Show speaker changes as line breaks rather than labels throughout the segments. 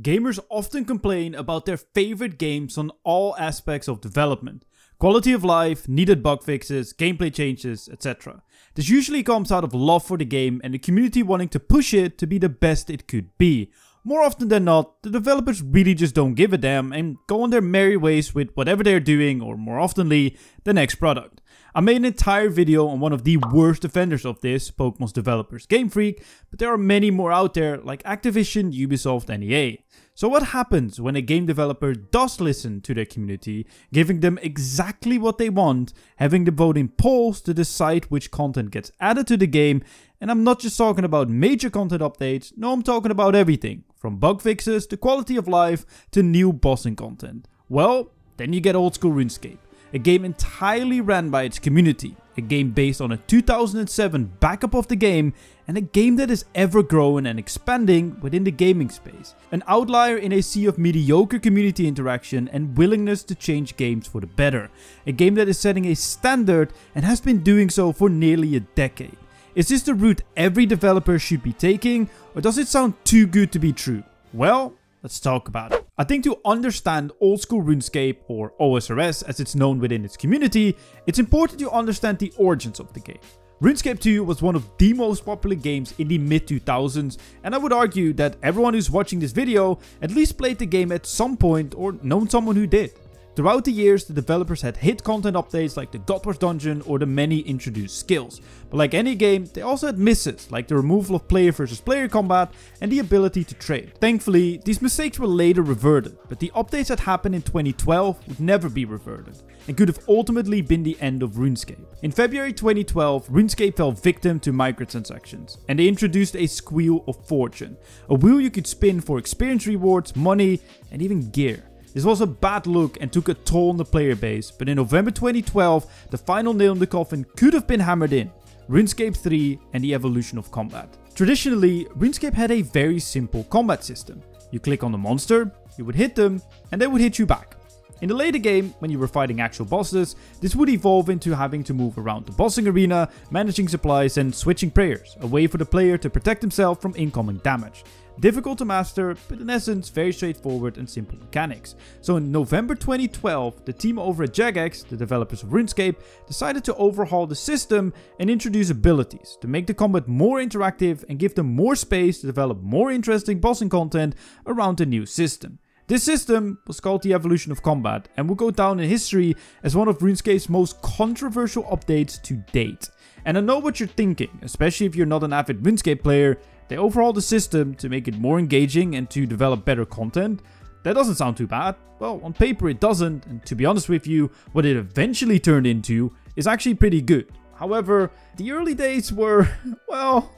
Gamers often complain about their favorite games on all aspects of development. Quality of life, needed bug fixes, gameplay changes, etc. This usually comes out of love for the game and the community wanting to push it to be the best it could be. More often than not, the developers really just don't give a damn and go on their merry ways with whatever they're doing, or more oftenly, the next product. I made an entire video on one of the worst offenders of this, Pokemon's developers Game Freak, but there are many more out there like Activision, Ubisoft and EA. So what happens when a game developer does listen to their community, giving them exactly what they want, having them vote in polls to decide which content gets added to the game? And I'm not just talking about major content updates, no, I'm talking about everything, from bug fixes to quality of life to new bossing content. Well, then you get Old School Runescape, a game entirely ran by its community, a game based on a 2007 backup of the game, and a game that is ever growing and expanding within the gaming space. An outlier in a sea of mediocre community interaction and willingness to change games for the better. A game that is setting a standard and has been doing so for nearly a decade. Is this the route every developer should be taking, or does it sound too good to be true? Well, let's talk about it. I think to understand Old School Runescape, or OSRS as it's known within its community, it's important to understand the origins of the game. RuneScape 2 was one of the most popular games in the mid-2000s, and I would argue that everyone who's watching this video at least played the game at some point or known someone who did. Throughout the years, the developers had hit content updates like the Godwars dungeon or the many introduced skills. But like any game, they also had misses, like the removal of player versus player combat and the ability to trade. Thankfully, these mistakes were later reverted, but the updates that happened in 2012 would never be reverted, and could have ultimately been the end of RuneScape. In February 2012, RuneScape fell victim to microtransactions, and they introduced a Squeal of Fortune, a wheel you could spin for experience rewards, money, and even gear. This was a bad look and took a toll on the player base, but in November 2012, the final nail in the coffin could have been hammered in: RuneScape 3 and the evolution of combat. Traditionally, RuneScape had a very simple combat system. You click on the monster, you would hit them, and they would hit you back. In the later game, when you were fighting actual bosses, this would evolve into having to move around the bossing arena, managing supplies and switching prayers, a way for the player to protect himself from incoming damage. Difficult to master, but in essence very straightforward and simple mechanics. So in November 2012, the team over at Jagex, the developers of RuneScape, decided to overhaul the system and introduce abilities to make the combat more interactive and give them more space to develop more interesting bossing content around the new system. This system was called the evolution of combat and will go down in history as one of RuneScape's most controversial updates to date. And I know what you're thinking, especially if you're not an avid RuneScape player. They overhauled the system to make it more engaging and to develop better content. That doesn't sound too bad. Well, on paper it doesn't, and to be honest with you, what it eventually turned into is actually pretty good. However, the early days were, well,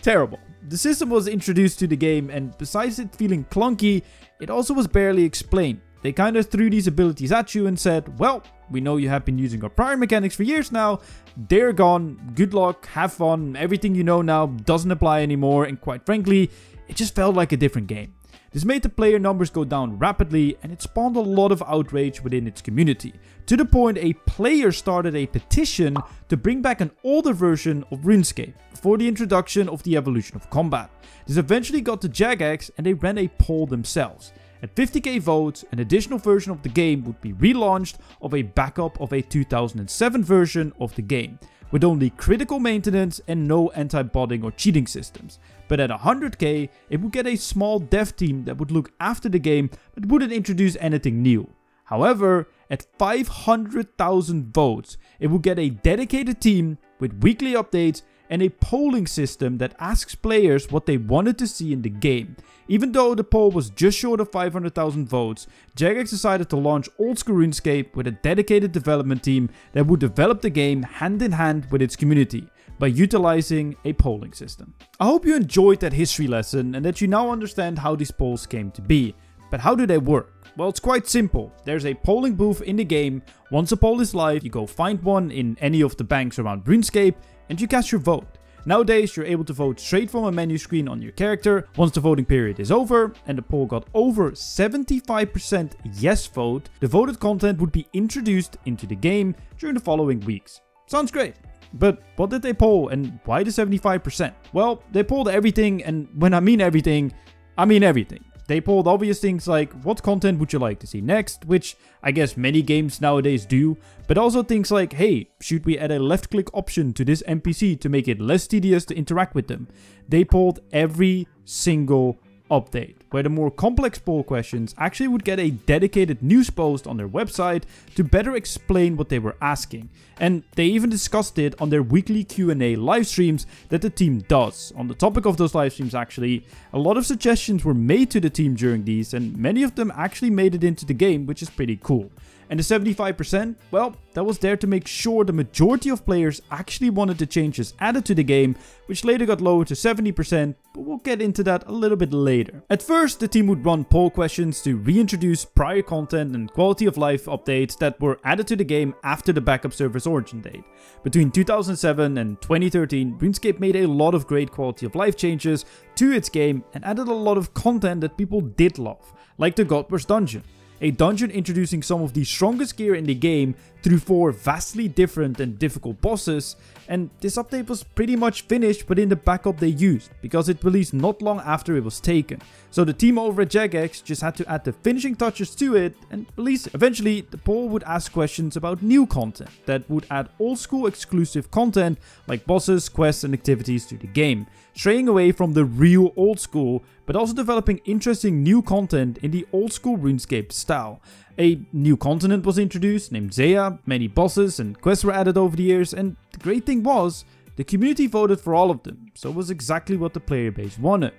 terrible. The system was introduced to the game, and besides it feeling clunky, it also was barely explained. They kind of threw these abilities at you and said, well, we know you have been using our prior mechanics for years now, they're gone, good luck, have fun, everything you know now doesn't apply anymore, and quite frankly, it just felt like a different game. This made the player numbers go down rapidly, and it spawned a lot of outrage within its community, to the point a player started a petition to bring back an older version of RuneScape, before the introduction of the evolution of combat. This eventually got to Jagex, and they ran a poll themselves. At 50k votes, an additional version of the game would be relaunched of a backup of a 2007 version of the game, with only critical maintenance and no anti-botting or cheating systems. But at 100k, it would get a small dev team that would look after the game but wouldn't introduce anything new. However, at 500,000 votes, it would get a dedicated team with weekly updates and a polling system that asks players what they wanted to see in the game. Even though the poll was just short of 500,000 votes, Jagex decided to launch Old School RuneScape with a dedicated development team that would develop the game hand in hand with its community by utilizing a polling system. I hope you enjoyed that history lesson and that you now understand how these polls came to be. But how do they work? Well, it's quite simple. There's a polling booth in the game. Once a poll is live, you go find one in any of the banks around RuneScape and you cast your vote. Nowadays, you're able to vote straight from a menu screen on your character. Once the voting period is over and the poll got over 75% yes vote, the voted content would be introduced into the game during the following weeks. Sounds great. But what did they poll and why the 75%? Well, they polled everything, and when I mean everything, I mean everything. They polled obvious things like what content would you like to see next, which I guess many games nowadays do, but also things like, hey, should we add a left click option to this NPC to make it less tedious to interact with them? They polled every single update, where the more complex poll questions actually would get a dedicated news post on their website to better explain what they were asking. And they even discussed it on their weekly Q&A live streams that the team does. On the topic of those live streams actually, a lot of suggestions were made to the team during these, and many of them actually made it into the game, which is pretty cool. And the 75%, well, that was there to make sure the majority of players actually wanted the changes added to the game, which later got lowered to 70%, but we'll get into that a little bit later. At first, the team would run poll questions to reintroduce prior content and quality of life updates that were added to the game after the backup server's origin date. Between 2007 and 2013, RuneScape made a lot of great quality of life changes to its game and added a lot of content that people did love, like the God Wars dungeon. A dungeon introducing some of the strongest gear in the game through 4 vastly different and difficult bosses, and this update was pretty much finished within the backup they used, because it released not long after it was taken. So the team over at Jagex just had to add the finishing touches to it and release it. Eventually, the poll would ask questions about new content that would add old school exclusive content like bosses, quests and activities to the game, straying away from the real old school, but also developing interesting new content in the old school RuneScape style. A new continent was introduced named Zaya, many bosses and quests were added over the years, and the great thing was, the community voted for all of them, so it was exactly what the player base wanted.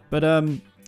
But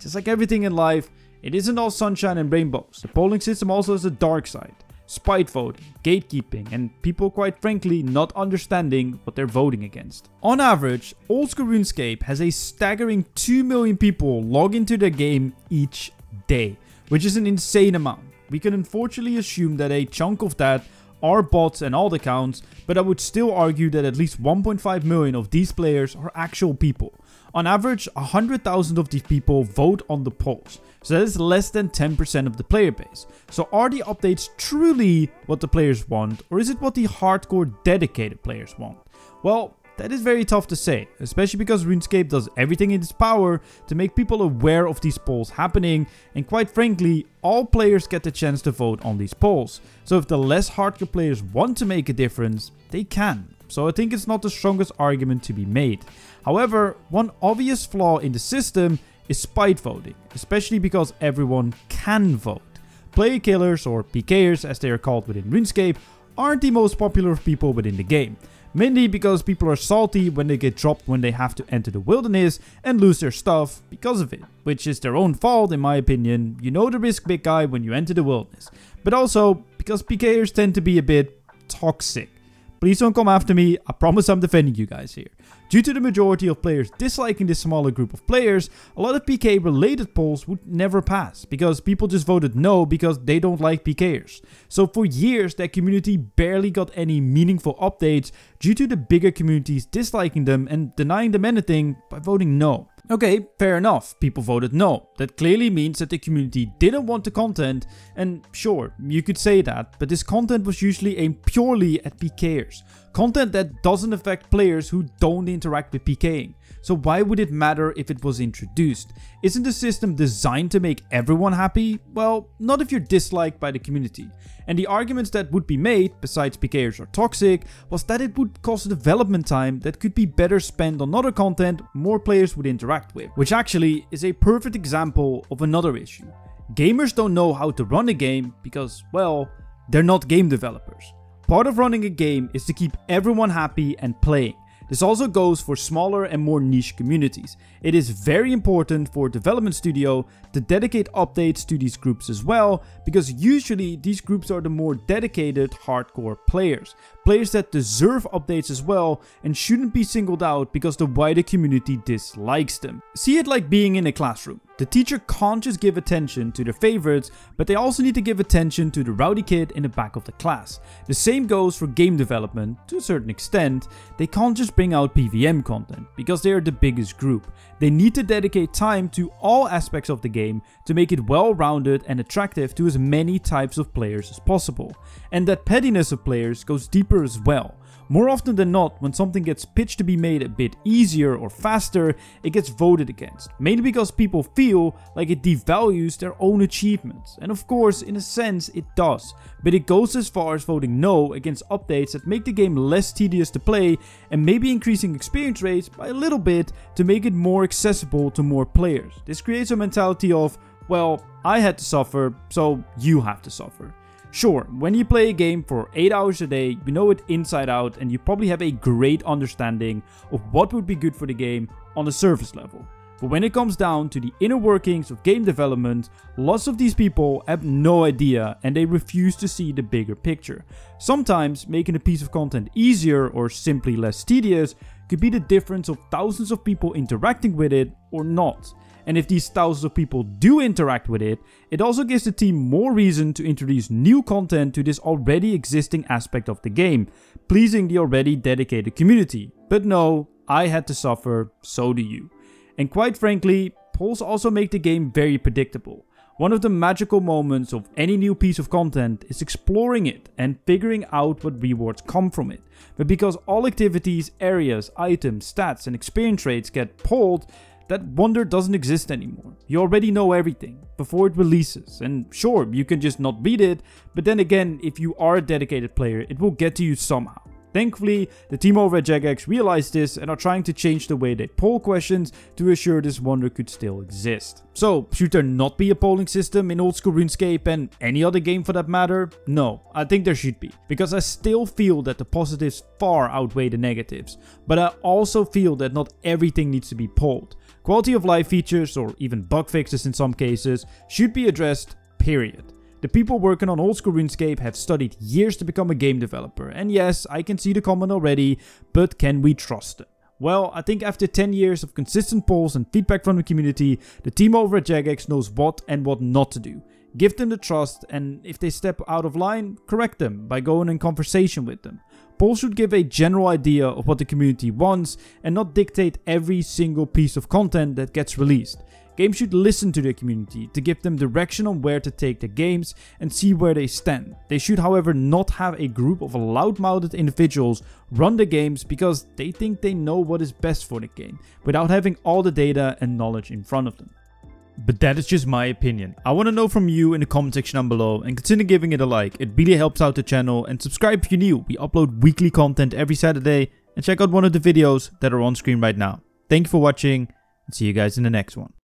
just like everything in life, it isn't all sunshine and rainbows. The polling system also has a dark side. Spite voting, gatekeeping, and people quite frankly not understanding what they're voting against. On average, Old School RuneScape has a staggering 2 million people log into their game each day, which is an insane amount. We can unfortunately assume that a chunk of that are bots and alt accounts, but I would still argue that at least 1.5 million of these players are actual people. On average, 100,000 of these people vote on the polls, so that is less than 10% of the player base. So are the updates truly what the players want, or is it what the hardcore dedicated players want? Well, that is very tough to say, especially because RuneScape does everything in its power to make people aware of these polls happening, and quite frankly, all players get the chance to vote on these polls. So if the less hardcore players want to make a difference, they can. So I think it's not the strongest argument to be made. However, one obvious flaw in the system is spite voting, especially because everyone can vote. Player killers, or PKers as they are called within RuneScape, aren't the most popular of people within the game. Mainly because people are salty when they get dropped when they have to enter the wilderness and lose their stuff because of it. Which is their own fault in my opinion. You know the risk, big guy, when you enter the wilderness. But also because PKers tend to be a bit toxic. Please don't come after me, I promise I'm defending you guys here. Due to the majority of players disliking this smaller group of players, a lot of PK related polls would never pass, because people just voted no because they don't like PKers. So for years that community barely got any meaningful updates due to the bigger communities disliking them and denying them anything by voting no. Okay, fair enough, people voted no. That clearly means that the community didn't want the content, and sure, you could say that, but this content was usually aimed purely at PKers. Content that doesn't affect players who don't interact with PKing. So why would it matter if it was introduced? Isn't the system designed to make everyone happy? Well, not if you're disliked by the community. And the arguments that would be made, besides PKers are toxic, was that it would cost development time that could be better spent on other content more players would interact with. Which actually is a perfect example of another issue. Gamers don't know how to run a game because, well, they're not game developers. Part of running a game is to keep everyone happy and playing. This also goes for smaller and more niche communities. It is very important for a development studio to dedicate updates to these groups as well, because usually these groups are the more dedicated hardcore players. Players that deserve updates as well and shouldn't be singled out because the wider community dislikes them. See it like being in a classroom. The teacher can't just give attention to their favorites, but they also need to give attention to the rowdy kid in the back of the class. The same goes for game development to a certain extent. They can't just bring out PVM content because they are the biggest group. They need to dedicate time to all aspects of the game to make it well-rounded and attractive to as many types of players as possible. And that pettiness of players goes deeper as well. More often than not, when something gets pitched to be made a bit easier or faster, it gets voted against, mainly because people feel like it devalues their own achievements. And of course, in a sense, it does, but it goes as far as voting no against updates that make the game less tedious to play and maybe increasing experience rates by a little bit to make it more accessible to more players. This creates a mentality of, well, I had to suffer, so you have to suffer. Sure, when you play a game for 8 hours a day, you know it inside out and you probably have a great understanding of what would be good for the game on a surface level. But when it comes down to the inner workings of game development, lots of these people have no idea and they refuse to see the bigger picture. Sometimes making a piece of content easier or simply less tedious could be the difference of thousands of people interacting with it or not. And if these thousands of people do interact with it, it also gives the team more reason to introduce new content to this already existing aspect of the game, pleasing the already dedicated community. But no, I had to suffer, so do you. And quite frankly, polls also make the game very predictable. One of the magical moments of any new piece of content is exploring it and figuring out what rewards come from it. But because all activities, areas, items, stats and experience rates get polled, that wonder doesn't exist anymore. You already know everything before it releases, and sure, you can just not read it, but then again, if you are a dedicated player, it will get to you somehow. Thankfully, the team over at Jagex realized this and are trying to change the way they poll questions to assure this wonder could still exist. So, should there not be a polling system in Old School RuneScape and any other game for that matter? No, I think there should be, because I still feel that the positives far outweigh the negatives, but I also feel that not everything needs to be polled. Quality of life features, or even bug fixes in some cases, should be addressed, period. The people working on Old School RuneScape have studied years to become a game developer, and yes, I can see the comment already, but can we trust them? Well, I think after 10 years of consistent polls and feedback from the community, the team over at Jagex knows what and what not to do. Give them the trust, and if they step out of line, correct them by going in conversation with them. Polls should give a general idea of what the community wants and not dictate every single piece of content that gets released. Games should listen to their community to give them direction on where to take the games and see where they stand. They should, however, not have a group of loud-mouthed individuals run the games because they think they know what is best for the game, without having all the data and knowledge in front of them. But that is just my opinion. I want to know from you in the comment section down below, and consider giving it a like. It really helps out the channel, and subscribe if you're new. We upload weekly content every Saturday, and check out one of the videos that are on screen right now. Thank you for watching, and see you guys in the next one.